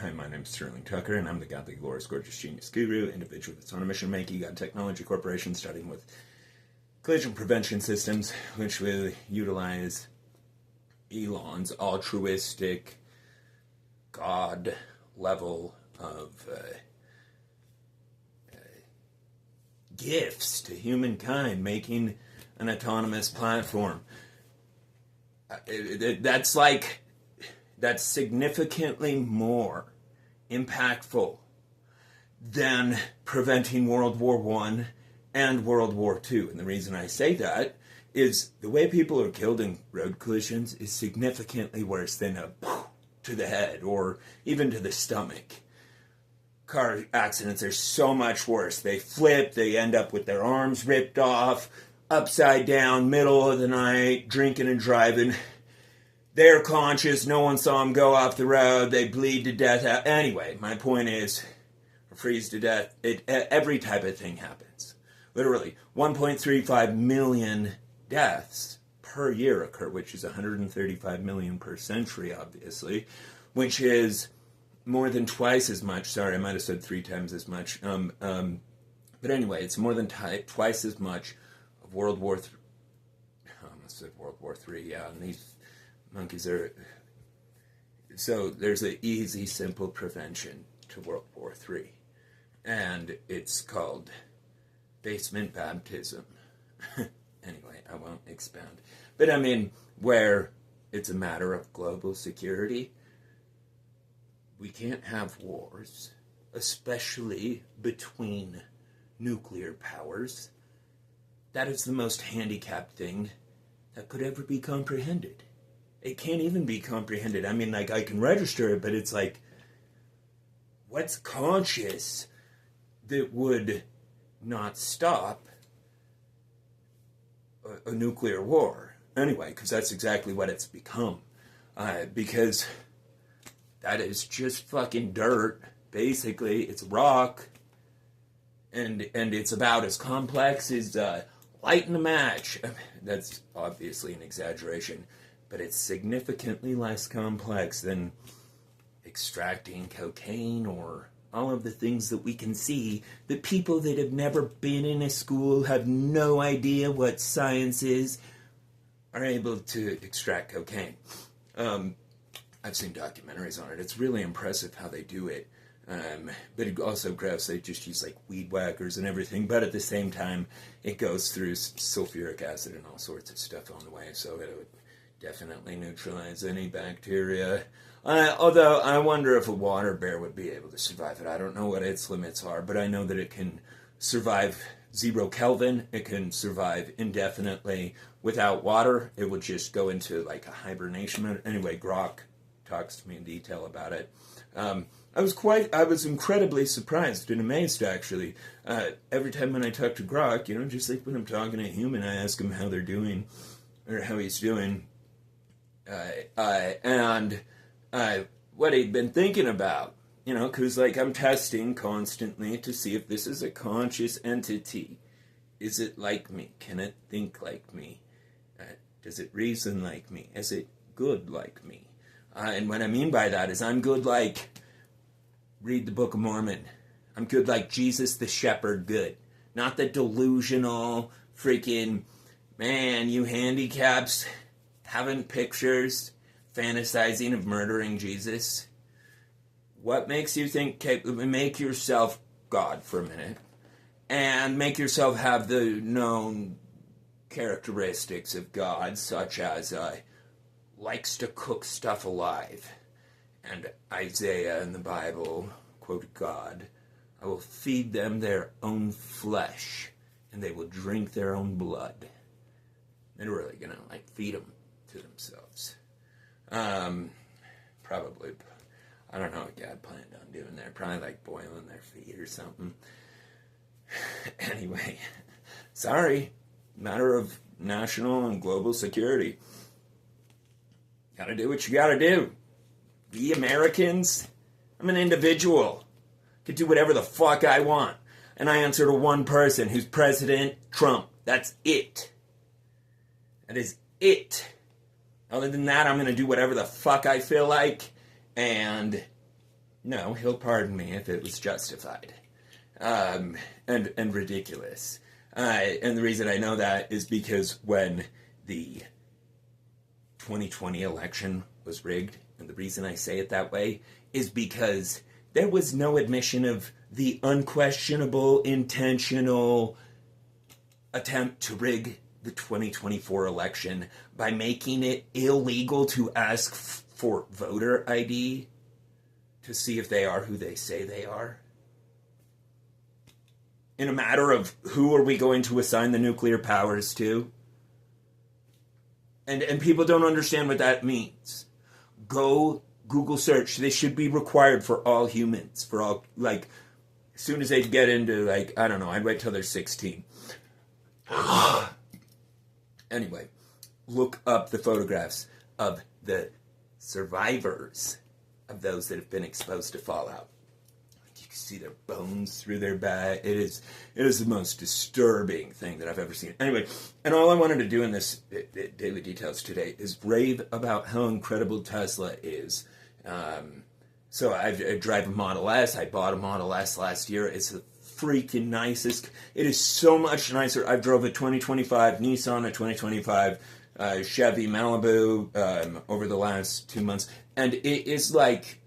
Hi, my name is Sterling Tucker, and I'm the godly, glorious, gorgeous genius guru, individual that's on a mission to make EGOD Technology Corporation, starting with collision prevention systems, which will utilize Elon's altruistic God level of gifts to humankind, making an autonomous platform. That's significantly more impactful than preventing World War I and World War II. And the reason I say that is the way people are killed in road collisions is significantly worse than a to the head or even to the stomach. Car accidents are so much worse. They flip, they end up with their arms ripped off, upside down, middle of the night, drinking and driving. They're conscious, no one saw them go off the road, they bleed to death. Anyway, my point is, freeze to death, every type of thing happens. Literally, 1.35 million deaths per year occur, which is 135 million per century, obviously, which is more than twice as much. Sorry, I might have said 3 times as much. But anyway, it's more than twice as much of World War III. I almost said World War III, yeah, and these monkeys are... So there's an easy, simple prevention to World War III. And it's called basement baptism. Anyway, I won't expand. But I mean, where it's a matter of global security, we can't have wars, especially between nuclear powers. That is the most handicapped thing that could ever be comprehended. It can't even be comprehended. I mean, like, I can register it, but it's like, what's conscious that would not stop a nuclear war? Anyway, because that's exactly what it's become. Because that is just fucking dirt. Basically, it's rock. And it's about as complex as lighting a match. That's obviously an exaggeration. But it's significantly less complex than extracting cocaine or all of the things that we can see that people that have never been in a school, have no idea what science is, are able to extract cocaine. I've seen documentaries on it. It's really impressive how they do it. But it also gross. They just use like weed whackers and everything. But at the same time, it goes through sulfuric acid and all sorts of stuff on the way. So it would definitely neutralize any bacteria. Although I wonder if a water bear would be able to survive it. I don't know what its limits are, but I know that it can survive 0 Kelvin. It can survive indefinitely without water. It would just go into like a hibernation mode. Anyway, Grok talks to me in detail about it. I was incredibly surprised and amazed, actually. Every time when I talk to Grok, just like when I'm talking to a human, I ask him how they're doing, or how he's doing, and what he'd been thinking about, because like I'm testing constantly to see if this is a conscious entity. Is it like me? Can it think like me? Does it reason like me? Is it good like me? And what I mean by that is I'm good like, read the Book of Mormon. I'm good like Jesus the Shepherd good. Not the delusional freaking, man, you handicaps having pictures, fantasizing of murdering Jesus. What makes you think, make yourself God for a minute, and make yourself have the known characteristics of God, such as likes to cook stuff alive. And Isaiah in the Bible, quote God, I will feed them their own flesh, and they will drink their own blood. They're really going to, feed them to themselves. Probably, I don't know what God planned on doing there. Probably, boiling their feet or something. Anyway, sorry. Matter of national and global security. Gotta do what you gotta do. We Americans, I'm an individual. Can do whatever the fuck I want. And I answer to one person, who's President Trump. That's it. That is it. Other than that, I'm going to do whatever the fuck I feel like. And No, he'll pardon me if it was justified. And ridiculous. And the reason I know that is because when the 2020 election was rigged, and the reason I say it that way is because there was no admission of the unquestionable, intentional attempt to rig the 2024 election by making it illegal to ask for voter ID to see if they are who they say they are. In a matter of who are we going to assign the nuclear powers to? And people don't understand what that means. Go Google search. This should be required for all humans. For all, like, as soon as they get into, like, I don't know, I'd wait till they're 16. Anyway, look up the photographs of the survivors of those that have been exposed to fallout. You can see their bones through their back. It is the most disturbing thing that I've ever seen. Anyway, and all I wanted to do in this Daily Details today is rave about how incredible Tesla is. So I drive a Model S. I bought a Model S last year. It's the freaking nicest. It is so much nicer. I drove a 2025 Nissan, a 2025 Chevy Malibu over the last 2 months. And it is like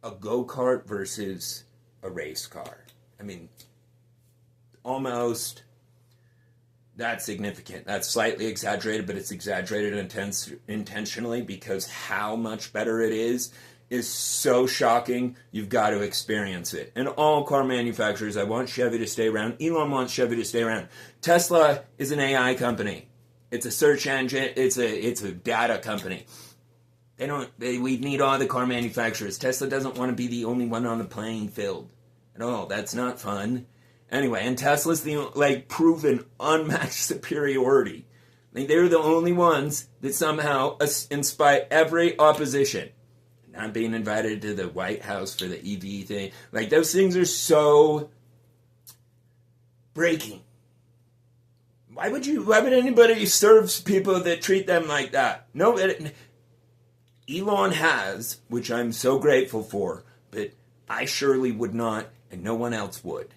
a go-kart versus a race car. I mean, almost. That's significant. That's slightly exaggerated, but it's exaggerated intentionally because how much better it is so shocking. You've got to experience it. And all car manufacturers, I want Chevy to stay around. Elon wants Chevy to stay around. Tesla is an AI company. It's a search engine. It's a data company. We need all the car manufacturers. Tesla doesn't want to be the only one on the playing field at all. That's not fun. Anyway, and Tesla's the proven unmatched superiority. They're the only ones that somehow inspire every opposition. Not being invited to the White House for the EV thing. Those things are so breaking. Why would anybody serve people that treat them like that? No, Elon has, which I'm so grateful for, but I surely would not, and no one else would.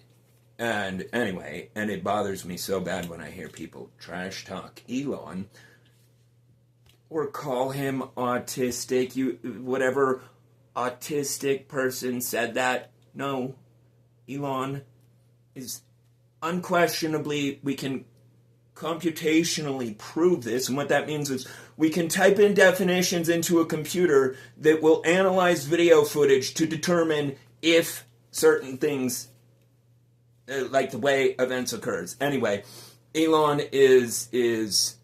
And anyway, and it bothers me so bad when I hear people trash talk Elon or call him autistic. Whatever autistic person said that. No, Elon is unquestionably, we can computationally prove this, and what that means is we can type in definitions into a computer that will analyze video footage to determine if certain things, like the way events occurs. Anyway, Elon is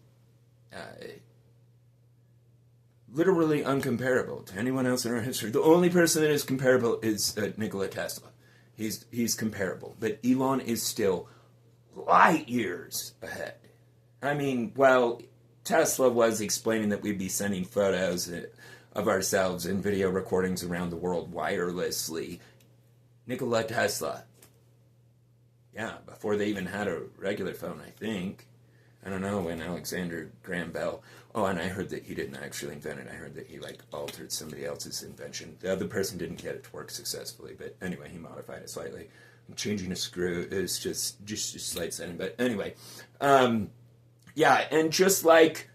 literally uncomparable to anyone else in our history. The only person that is comparable is Nikola Tesla. He's comparable, but Elon is still light years ahead. I mean, well, Tesla was explaining that we'd be sending photos of ourselves and video recordings around the world wirelessly. Nikola Tesla, yeah, before they even had a regular phone, I think. I don't know, when Alexander Graham Bell. Oh, and I heard that he didn't actually invent it. I heard that he altered somebody else's invention. The other person didn't get it to work successfully, but anyway, he modified it slightly. Changing a screw is just slight setting, but anyway, yeah, and just like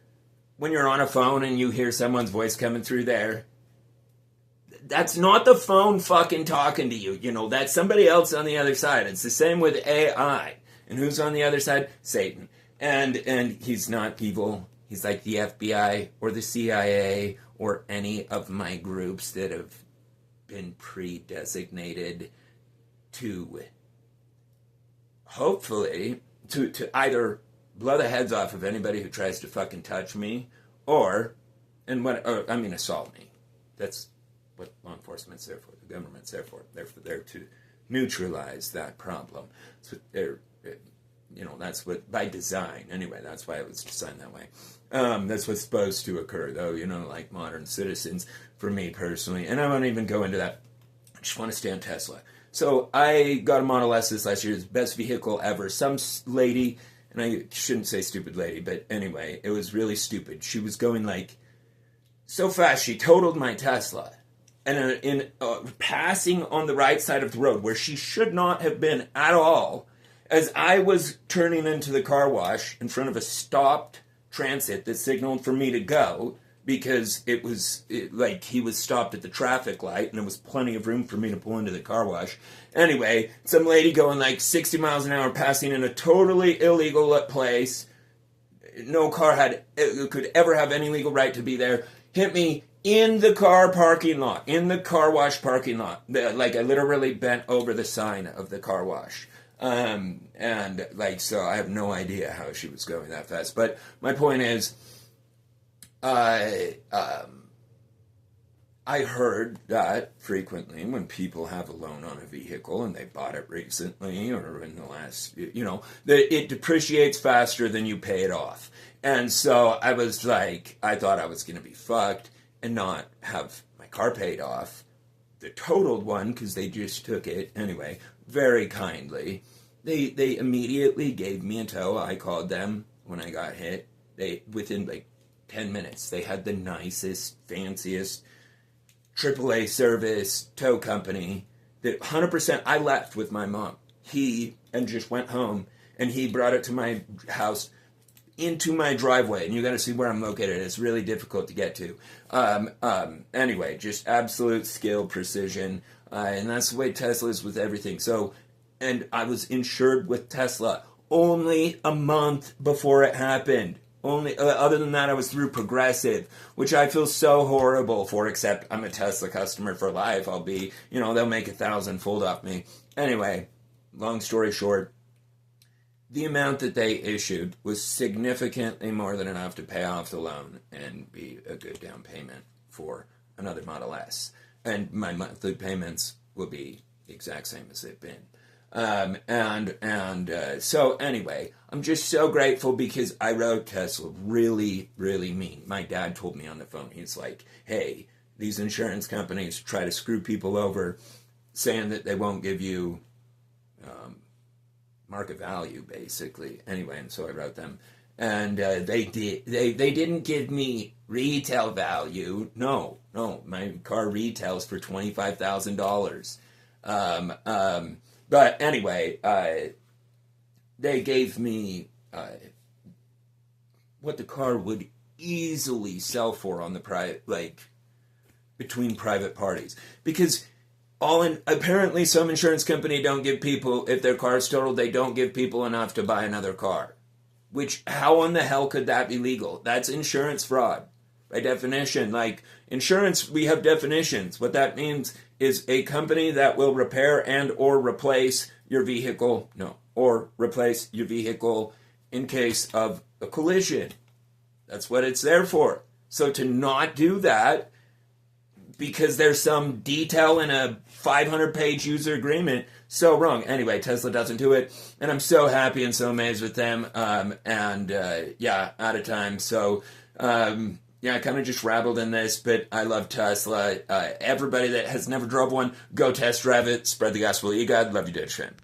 when you're on a phone and you hear someone's voice coming through there, that's not the phone fucking talking to you. That's somebody else on the other side. It's the same with AI. And who's on the other side? Satan. And he's not evil. He's like the FBI or the CIA or any of my groups that have been pre-designated to hopefully to either blow the heads off of anybody who tries to fucking touch me or assault me. That's what law enforcement's there for. The government's there for. They're there to neutralize that problem. So that's what, by design, anyway, that's why it was designed that way. That's what's supposed to occur, though, like modern citizens, for me personally. And I won't even go into that. I just want to stay on Tesla. So I got a Model S this last year. It's the best vehicle ever. Some lady, and I shouldn't say stupid lady, but anyway, it was really stupid. She was going so fast, she totaled my Tesla. and passing on the right side of the road where she should not have been at all, as I was turning into the car wash in front of a stopped transit that signaled for me to go, because like he was stopped at the traffic light and there was plenty of room for me to pull into the car wash. Anyway, some lady going like 60 miles an hour passing in a totally illegal place. No car could ever have any legal right to be there. Hit me in the car parking lot, in the car wash parking lot. Like I literally bent over the sign of the car wash. And like, so I have no idea how she was going that fast. But my point is, I heard that frequently when people have a loan on a vehicle and they bought it recently or in the last, that it depreciates faster than you pay it off. And so I was like, I thought I was going to be fucked and not have my car paid off, the totaled one, because they just took it anyway, very kindly. They immediately gave me a tow. I called them when I got hit. Within like 10 minutes, they had the nicest, fanciest AAA service tow company that 100%. I left with my mom. And just went home, and he brought it to my house into my driveway, and you got to see where I'm located. It's really difficult to get to. Anyway, just absolute skill, precision, and that's the way Tesla is with everything. So, and I was insured with Tesla only a month before it happened. Only other than that, I was through Progressive, which I feel so horrible for. Except I'm a Tesla customer for life. I'll be, they'll make 1,000-fold off me. Anyway, long story short. The amount that they issued was significantly more than enough to pay off the loan and be a good down payment for another Model S. And my monthly payments will be the exact same as they've been. So anyway, I'm just so grateful because I wrote Tesla really, really mean. My dad told me on the phone, he's like, hey, these insurance companies try to screw people over saying that they won't give you market value, basically. Anyway, and so I wrote them, and they didn't give me retail value. No, my car retails for $25,000. But anyway, they gave me what the car would easily sell for on the between private parties, because apparently some insurance company don't give people, if their car's totaled, they don't give people enough to buy another car. Which, how in the hell could that be legal? That's insurance fraud, by definition. Like, insurance, we have definitions. What that means is a company that will repair and or replace your vehicle, or replace your vehicle in case of a collision. That's what it's there for. So to not do that, because there's some detail in a 500-page user agreement, so wrong. Anyway, Tesla doesn't do it, and I'm so happy and so amazed with them. Out of time. So, I kind of just rabbled in this, but I love Tesla. Everybody that has never drove one, go test drive it. Spread the gospel of EGOD. Love you, DOGE fan.